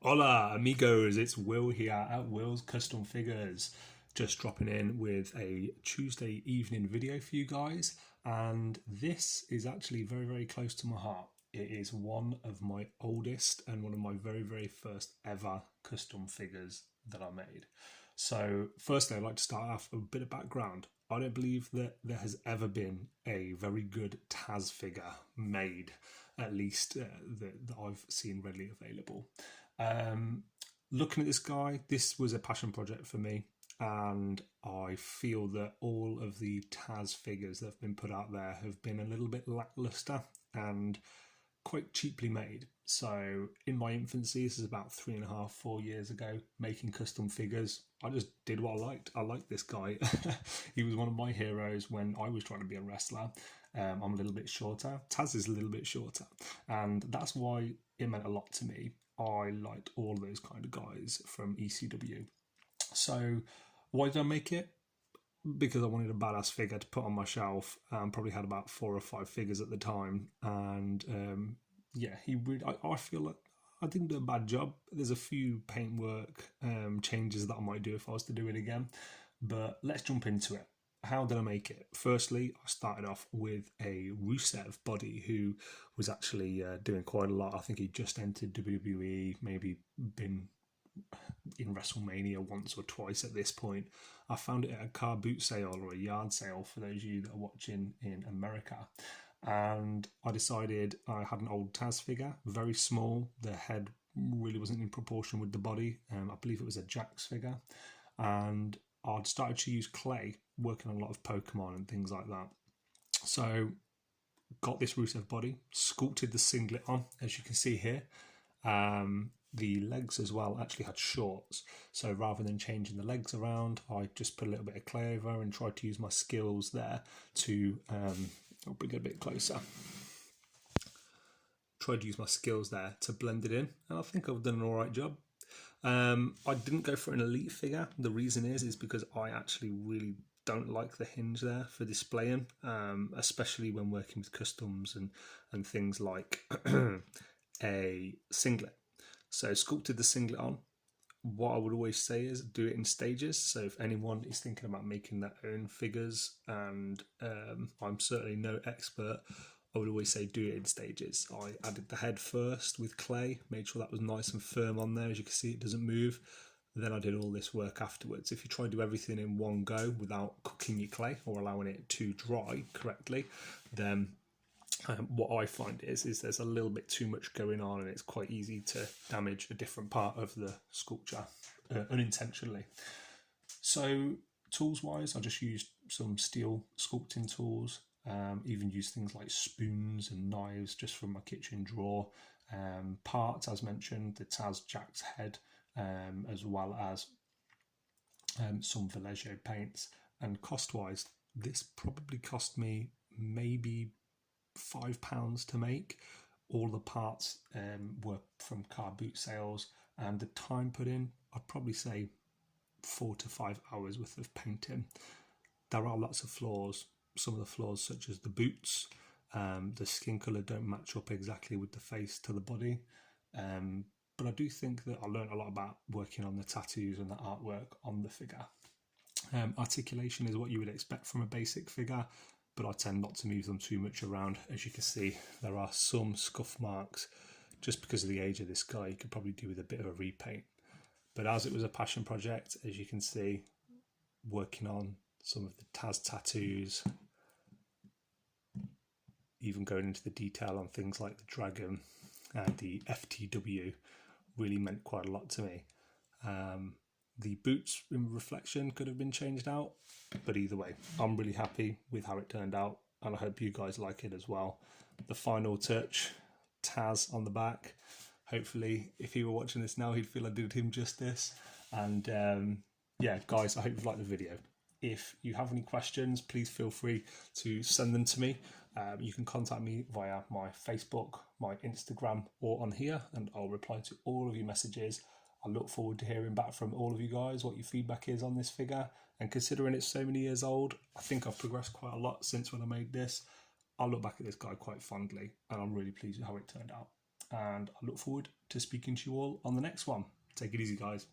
Hola amigos, it's Will here at Will's Custom Figures. Just dropping in with a Tuesday evening video for you guys, and this is actually very close to my heart. It is one of my oldest and one of my very first ever custom figures that I made. So firstly, I'd like to start off with a bit of background. I don't believe that there has ever been a very good TAZ figure made, at least that I've seen readily available. Looking at this guy, this was a passion project for me, and I feel that all of the TAZ figures that have been put out there have been a little bit lackluster and quite cheaply made. So in my infancy, this is about 3.5, 4 years ago, making custom figures, I just did what I liked. I liked this guy. He was one of my heroes when I was trying to be a wrestler. I'm a little bit shorter. Taz is a little bit shorter, and that's why it meant a lot to me. I liked all those kind of guys from ECW. So why did I make it? Because I wanted a badass figure to put on my shelf. Probably had about 4 or 5 figures at the time, and yeah, he would. I feel like I didn't do a bad job. There's a few paintwork changes that I might do if I was to do it again, but let's jump into it. How did I make it? Firstly, I started off with a Rusev body who was actually doing quite a lot. I think he just entered WWE, maybe been in WrestleMania once or twice at this point. I found it at a car boot sale or a yard sale for those of you that are watching in America. And I decided I had an old Taz figure, very small. The head really wasn't in proportion with the body. I believe it was a Jax figure. And I'd started to use clay, working on a lot of Pokemon and things like that. So got this Rusev body, sculpted the singlet on, as you can see here. The legs as well actually had shorts, so rather than changing the legs around, I just put a little bit of clay over and tried to use my skills there to I'll bring it a bit closer. Tried to use my skills there to blend it in, and I think I've done an alright job. I didn't go for an elite figure. The reason is because I actually really don't like the hinge there for displaying, especially when working with customs and things like a singlet. So sculpted the singlet on. What I would always say is do it in stages. So if anyone is thinking about making their own figures, and I'm certainly no expert, I would always say do it in stages. I added the head first with clay, made sure that was nice and firm on there. As you can see, it doesn't move. Then I did all this work afterwards. If you try to do everything in one go without cooking your clay or allowing it to dry correctly, then what I find is there's a little bit too much going on, and it's quite easy to damage a different part of the sculpture unintentionally. So tools wise, I just used some steel sculpting tools, even used things like spoons and knives just from my kitchen drawer. Parts, as mentioned, the Taz Jax head, as well as some Vallejo paints. And cost wise, this probably cost me maybe £5 to make. All the parts were from car boot sales, and the time put in, I'd probably say 4 to 5 hours worth of painting. There are lots of flaws. Some of the flaws, such as the boots, the skin colour don't match up exactly with the face to the body, but I do think that I learned a lot about working on the tattoos and the artwork on the figure. Articulation is what you would expect from a basic figure, but I tend not to move them too much around. As you can see, there are some scuff marks just because of the age of this guy. You could probably do with a bit of a repaint. But as it was a passion project, as you can see, working on some of the Taz tattoos, even going into the detail on things like the dragon and the FTW, really meant quite a lot to me. The boots in reflection could have been changed out, but either way, I'm really happy with how it turned out, and I hope you guys like it as well. The final touch, Taz on the back. Hopefully, if he were watching this now, he'd feel I did him justice. And yeah, guys, I hope you've liked the video. If you have any questions, please feel free to send them to me. You can contact me via my Facebook, my Instagram, or on here, and I'll reply to all of your messages. I look forward to hearing back from all of you guys, what your feedback is on this figure. And considering it's so many years old, I think I've progressed quite a lot since when I made this. I look back at this guy quite fondly, and I'm really pleased with how it turned out. and I look forward to speaking to you all on the next one. Take it easy, guys.